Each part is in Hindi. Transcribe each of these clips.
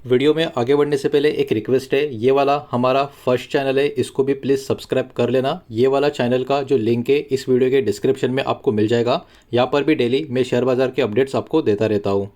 वीडियो में आगे बढ़ने से पहले एक रिक्वेस्ट है, ये वाला हमारा फर्स्ट चैनल है, इसको भी प्लीज़ सब्सक्राइब कर लेना। ये वाला चैनल का जो लिंक है इस वीडियो के डिस्क्रिप्शन में आपको मिल जाएगा। यहाँ पर भी डेली मैं शेयर बाज़ार के अपडेट्स आपको देता रहता हूँ।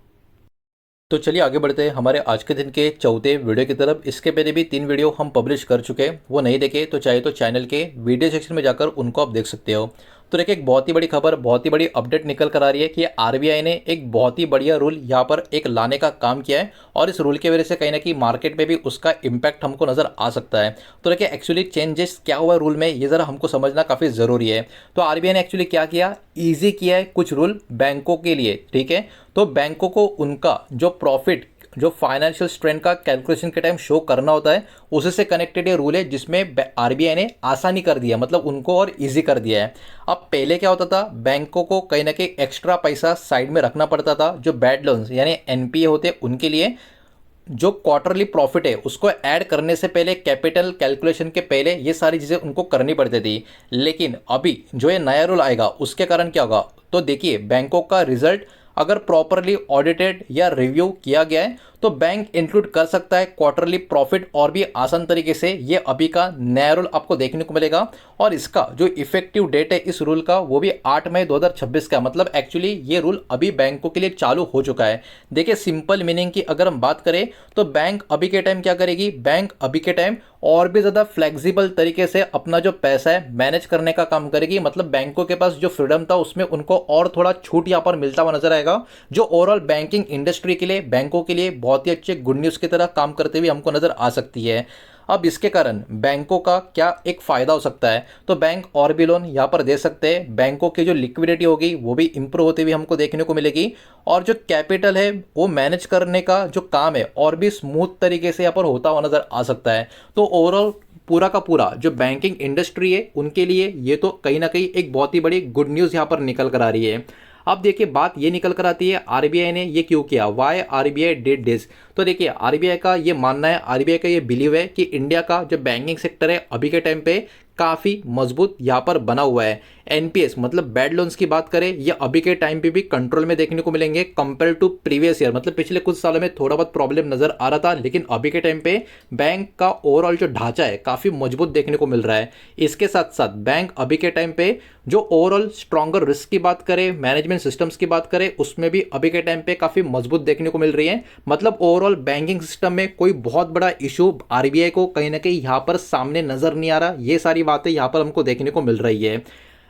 तो चलिए आगे बढ़ते हैं हमारे आज के दिन के चौथे वीडियो की तरफ। इसके पहले भी 3 वीडियो हम पब्लिश कर चुके हैं, वो नहीं देखे तो चाहे तो चैनल के वीडियो सेक्शन में जाकर उनको आप देख सकते हो। तो देखिए, एक बहुत ही बड़ी खबर, बहुत ही बड़ी अपडेट निकल कर आ रही है कि आरबीआई ने एक बहुत ही बढ़िया रूल यहाँ पर एक लाने का काम किया है और इस रूल की वजह से कहीं ना कहीं मार्केट में भी उसका इम्पैक्ट हमको नजर आ सकता है। तो देखिए, एक्चुअली चेंजेस क्या हुआ है रूल में, ये ज़रा हमको समझना काफ़ी ज़रूरी है। तो आरबीआई ने एक्चुअली क्या किया, ईजी किया है कुछ रूल बैंकों के लिए, ठीक है। तो बैंकों को उनका जो प्रॉफिट, जो फाइनेंशियल स्ट्रेंथ का कैलकुलेशन के टाइम शो करना होता है, उसी से कनेक्टेड ये रूल है जिसमें आरबीआई ने आसानी कर दिया, मतलब उनको और इजी कर दिया है। अब पहले क्या होता था, बैंकों को कहीं ना कहीं एक्स्ट्रा पैसा साइड में रखना पड़ता था जो बैड लोन्स यानी एनपीए होते उनके लिए। जो क्वार्टरली प्रॉफिट है उसको ऐड करने से पहले, कैपिटल कैलकुलेशन के पहले ये सारी चीज़ें उनको करनी पड़ती थी। लेकिन अभी जो ये नया रूल आएगा उसके कारण क्या होगा, तो देखिए बैंकों का रिजल्ट अगर प्रॉपरली ऑडिटेड या रिव्यू किया गया है तो बैंक इंक्लूड कर सकता है क्वार्टरली प्रॉफिट और भी आसान तरीके से। ये अभी का नया रूल आपको देखने को मिलेगा और इसका जो इफेक्टिव डेट है इस रूल का वो भी 8 मई 2026 का, मतलब एक्चुअली ये रूल अभी बैंकों के लिए चालू हो चुका है। देखिए, सिंपल मीनिंग की अगर हम बात करें तो बैंक अभी के टाइम क्या करेगी, बैंक अभी के टाइम और भी ज़्यादा फ्लेक्सिबल तरीके से अपना जो पैसा है मैनेज करने का काम करेगी। मतलब बैंकों के पास जो फ्रीडम था उसमें उनको और थोड़ा छूट यहाँ पर मिलता हुआ नजर आएगा, जो ओवरऑल बैंकिंग इंडस्ट्री के लिए, बैंकों के लिए बहुत ही अच्छे गुड न्यूज़ की तरह काम करते हुए हमको नजर आ सकती है। अब इसके कारण बैंकों का क्या एक फ़ायदा हो सकता है, तो बैंक और भी लोन यहाँ पर दे सकते हैं, बैंकों की जो लिक्विडिटी होगी वो भी इंप्रूव होती हुई हमको देखने को मिलेगी और जो कैपिटल है वो मैनेज करने का जो काम है और भी स्मूथ तरीके से यहाँ पर होता हुआ नज़र आ सकता है। तो ओवरऑल पूरा का पूरा जो बैंकिंग इंडस्ट्री है उनके लिए ये तो कहीं ना कहीं एक बहुत ही बड़ी गुड न्यूज़ यहाँ पर निकल कर आ रही है। अब देखिए, बात ये निकल कर आती है आरबीआई ने ये क्यों किया, वाई आरबीआई डिड दिस। तो देखिए, आरबीआई का ये मानना है, आरबीआई का ये बिलीव है कि इंडिया का जो बैंकिंग सेक्टर है अभी के टाइम पे काफ़ी मजबूत यहाँ पर बना हुआ है। एनपीएस मतलब बैड लोन्स की बात करें, ये अभी के टाइम पे भी कंट्रोल में देखने को मिलेंगे कंपेयर टू प्रीवियस ईयर। मतलब पिछले कुछ सालों में थोड़ा बहुत प्रॉब्लम नजर आ रहा था, लेकिन अभी के टाइम पे बैंक का ओवरऑल जो ढांचा है काफ़ी मजबूत देखने को मिल रहा है। इसके साथ साथ बैंक अभी के टाइम पे जो ओवरऑल स्ट्रॉन्गर रिस्क की बात करें, मैनेजमेंट सिस्टम्स की बात करें, उसमें भी अभी के टाइम पे काफ़ी मजबूत देखने को मिल रही है। मतलब ओवरऑल बैंकिंग सिस्टम में कोई बहुत बड़ा इशू आरबीआई को कहीं ना कहीं यहाँ पर सामने नजर नहीं आ रहा। ये सारी बातें यहाँ पर हमको देखने को मिल रही है।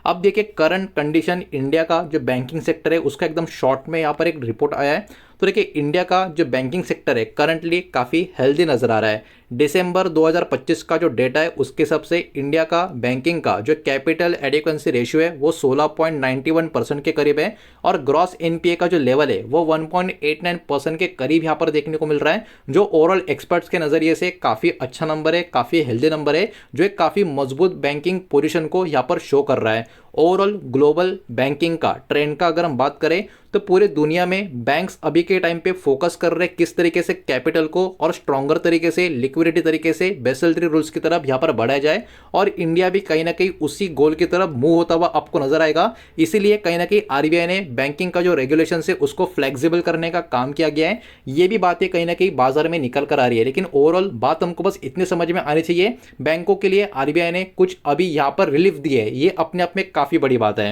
अब देखिए, करंट कंडीशन इंडिया का जो बैंकिंग सेक्टर है उसका एकदम शॉर्ट में यहाँ पर एक रिपोर्ट आया है। तो देखिए, इंडिया का जो बैंकिंग सेक्टर है करंटली काफ़ी हेल्दी नज़र आ रहा है। दिसंबर 2025 का जो डेटा है उसके हिसाब से इंडिया का बैंकिंग का जो कैपिटल एडिक्वेंसी रेशियो है वो 16.91% के करीब है और ग्रॉस एनपीए का जो लेवल है वो 1.89% के करीब यहाँ पर देखने को मिल रहा है, जो ओवरऑल एक्सपर्ट्स के नज़रिए से काफ़ी अच्छा नंबर है, काफ़ी हेल्दी नंबर है, जो एक काफ़ी मजबूत बैंकिंग पोजिशन को यहाँ पर शो कर रहा है। ओवरऑल ग्लोबल बैंकिंग का ट्रेंड का अगर हम बात करें तो पूरे दुनिया में बैंक्स अभी के टाइम पे फोकस कर रहे हैं किस तरीके से कैपिटल को और स्ट्रॉन्गर तरीके से, लिक्विडिटी तरीके से बेसल III रूल्स की तरफ यहाँ पर बढ़ाया जाए और इंडिया भी कहीं ना कहीं उसी गोल की तरफ मूव होता हुआ आपको नजर आएगा। इसीलिए कहीं ना कहीं आरबीआई ने बैंकिंग का जो रेगुलेशन है उसको फ्लेक्सिबल करने का काम किया गया है। ये भी बातें कहीं ना कहीं बाजार में निकल कर आ रही है, लेकिन ओवरऑल बात हमको बस इतनी समझ में आनी चाहिए, बैंकों के लिए आरबीआई ने कुछ अभी यहाँ पर रिलीफ दिए है, ये अपने आप में काफ़ी बड़ी बात है।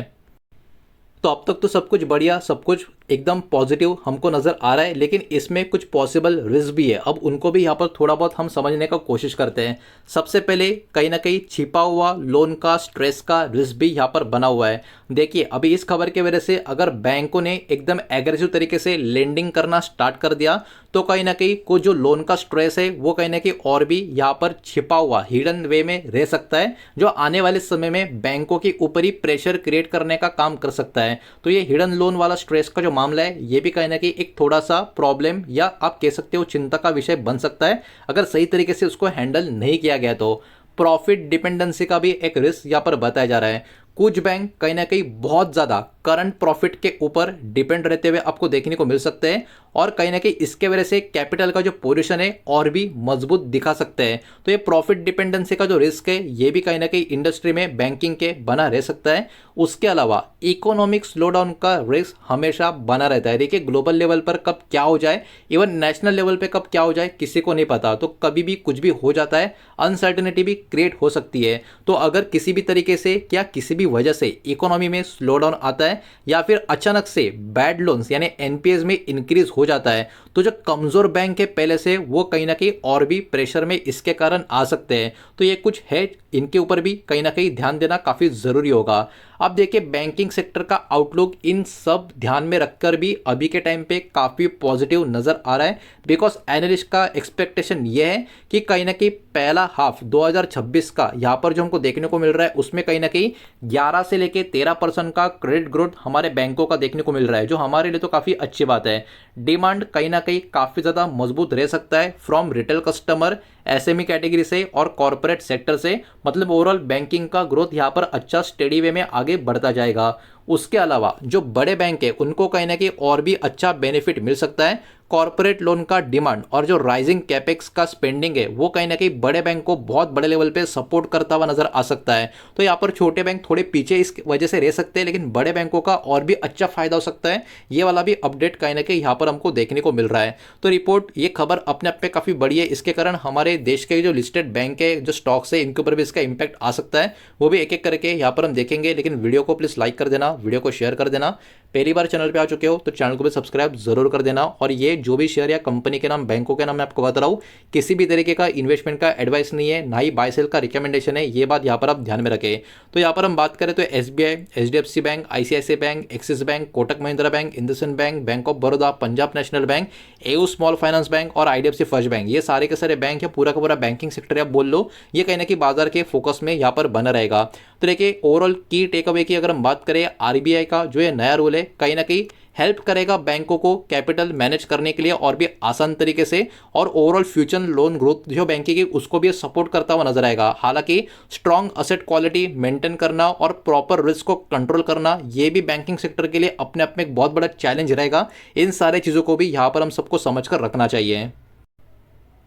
तो अब तक तो सब कुछ बढ़िया, सब कुछ एकदम पॉजिटिव हमको नज़र आ रहा है, लेकिन इसमें कुछ पॉसिबल रिस्क भी है। अब उनको भी यहाँ पर थोड़ा बहुत हम समझने का कोशिश करते हैं। सबसे पहले कहीं ना कहीं छिपा हुआ लोन का स्ट्रेस का रिस्क भी यहाँ पर बना हुआ है। देखिए, अभी इस खबर की वजह से अगर बैंकों ने एकदम एग्रेसिव तरीके से लेंडिंग करना स्टार्ट कर दिया तो कहीं ना कहीं को जो लोन का स्ट्रेस है वो कहीं ना कहीं और भी यहाँ पर छिपा हुआ हिडन वे में रह सकता है, जो आने वाले समय में बैंकों के ऊपर ही प्रेशर क्रिएट करने का काम कर सकता है। तो ये हिडन लोन वाला स्ट्रेस का जो मामला है ये भी कहीं ना कहीं एक थोड़ा सा प्रॉब्लम या आप कह सकते हो चिंता का विषय बन सकता है अगर सही तरीके से उसको हैंडल नहीं किया गया तो। प्रॉफिट डिपेंडेंसी का भी एक रिस्क यहाँ पर बताया जा रहा है। कुछ बैंक कहीं ना कहीं बहुत ज़्यादा करंट प्रॉफिट के ऊपर डिपेंड रहते हुए आपको देखने को मिल सकते हैं और कहीं ना कहीं इसके वजह से कैपिटल का जो पोजीशन है और भी मजबूत दिखा सकते हैं। तो ये प्रॉफिट डिपेंडेंसी का जो रिस्क है ये भी कहीं ना कहीं इंडस्ट्री में बैंकिंग के बना रह सकता है। उसके अलावा इकोनॉमिक स्लोडाउन का रिस्क हमेशा बना रहता है। देखिए ग्लोबल लेवल पर कब क्या हो जाए, इवन नेशनल लेवल पे कब क्या हो जाए किसी को नहीं पता, तो कभी भी कुछ भी हो जाता है, अनसर्टेनिटी भी क्रिएट हो सकती है। तो अगर किसी भी तरीके से क्या किसी भी वजह से इकोनॉमी में स्लोडाउन आता है या फिर अचानक से बैड लोन्स यानी एनपीएस में इंक्रीज हो जाता है, तो जो कमजोर बैंक है पहले से वो कहीं ना कहीं और भी प्रेशर में इसके कारण आ सकते हैं। तो ये कुछ है, इनके ऊपर भी कहीं ना कहीं ध्यान देना काफ़ी ज़रूरी होगा। अब देखिए बैंकिंग सेक्टर का आउटलुक इन सब ध्यान में रखकर भी अभी के टाइम पे काफ़ी पॉजिटिव नज़र आ रहा है, बिकॉज एनालिस्ट का एक्सपेक्टेशन ये है कि कहीं ना कहीं पहला हाफ 2026 का यहाँ पर जो हमको देखने को मिल रहा है उसमें कहीं ना कहीं 11 से लेके 13% का क्रेडिट ग्रोथ हमारे बैंकों का देखने को मिल रहा है, जो हमारे लिए तो काफ़ी अच्छी बात है। डिमांड कहीं ना कहीं काफ़ी ज़्यादा मजबूत रह सकता है from retail customer, SME category से और कॉर्पोरेट सेक्टर से, मतलब ओवरऑल बैंकिंग का ग्रोथ यहाँ पर अच्छा स्टेडी वे में आगे बढ़ता जाएगा। उसके अलावा जो बड़े बैंक है उनको कहीं ना कहीं और भी अच्छा बेनिफिट मिल सकता है। कॉर्पोरेट लोन का डिमांड और जो राइजिंग कैपेक्स का स्पेंडिंग है वो कहीं ना कहीं बड़े बैंक को बहुत बड़े लेवल पे सपोर्ट करता हुआ नजर आ सकता है। तो यहाँ पर छोटे बैंक थोड़े पीछे इस वजह से रह सकते हैं, लेकिन बड़े बैंकों का और भी अच्छा फायदा हो सकता है। ये वाला भी अपडेट कहीं ना कहीं यहाँ पर हमको देखने को मिल रहा है। तो रिपोर्ट ये खबर अपने आप में काफ़ी बड़ी है, इसके कारण हमारे देश के जो लिस्टेड बैंक है, जो स्टॉक्स है, इनके ऊपर भी इसका इंपैक्ट आ सकता है। वो भी एक एक करके यहाँ पर हम देखेंगे, लेकिन वीडियो को प्लीज़ लाइक कर देना, वीडियो को शेयर कर देना। पहली बार चैनल पे आ चुके हो तो चैनल को भी सब्सक्राइब जरूर कर देना। और ये जो भी शेयर या कंपनी के नाम, बैंकों के नाम मैं आपको बता रहा हूँ, किसी भी तरीके का इन्वेस्टमेंट का एडवाइस नहीं है, ना ही बाय सेल का रिकमेंडेशन है, ये बात यहाँ पर आप ध्यान में रखें। तो यहाँ पर हम बात करें तो SBI, HDFC bank, ICICI bank, axis bank, Kotak Mahindra bank, IndusInd bank, bank of Baroda, Punjab national bank, AU small finance bank और आईडीएफसी फर्स्ट बैंक, ये सारे के सारे बैंक है, पूरा का पूरा बैंकिंग सेक्टर आप बोल लो, ये कहीं ना कहीं बाजार के फोकस में यहाँ पर बना रहेगा। तो देखिए ओवरऑल की टेक अवे की अगर हम बात करें, आरबीआई का जो ये नया रूल है कहीं ना कहीं हेल्प करेगा बैंकों को कैपिटल मैनेज करने के लिए और भी आसान तरीके से, और ओवरऑल फ्यूचर लोन ग्रोथ जो बैंकिंग की उसको भी सपोर्ट करता हुआ नजर आएगा। हालांकि स्ट्रॉन्ग असेट क्वालिटी मेंटेन करना और प्रॉपर रिस्क को कंट्रोल करना ये भी बैंकिंग सेक्टर के लिए अपने आप में एक बहुत बड़ा चैलेंज रहेगा। इन सारे चीज़ों को भी यहाँ पर हम सबको समझ कर रखना चाहिए।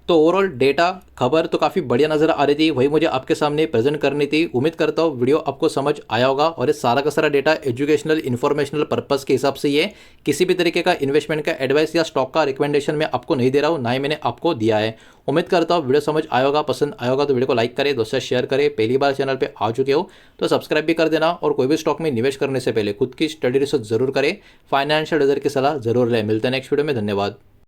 तो ओवरऑल डेटा खबर तो काफ़ी बढ़िया नज़र आ रही थी, वही मुझे आपके सामने प्रेजेंट करनी थी। उम्मीद करता हूँ वीडियो आपको समझ आया होगा, और ये सारा का सारा डेटा एजुकेशनल इन्फॉर्मेशनल पर्पस के हिसाब से ये किसी भी तरीके का इन्वेस्टमेंट का एडवाइस या स्टॉक का रिकमेंडेशन मैं आपको नहीं दे रहा हूँ, ना ही मैंने आपको दिया है। उम्मीद करता हूँ वीडियो समझ आया होगा, पसंद आया होगा तो वीडियो को लाइक करें, दोस्तों शेयर करें। पहली बार चैनल पर आ चुके हो तो सब्सक्राइब भी कर देना, और कोई भी स्टॉक में निवेश करने से पहले खुद की स्टडी रिसर्च जरूर करें, फाइनेंशियल एडवाइजर की सलाह जरूर लें। मिलते हैं नेक्स्ट वीडियो में, धन्यवाद।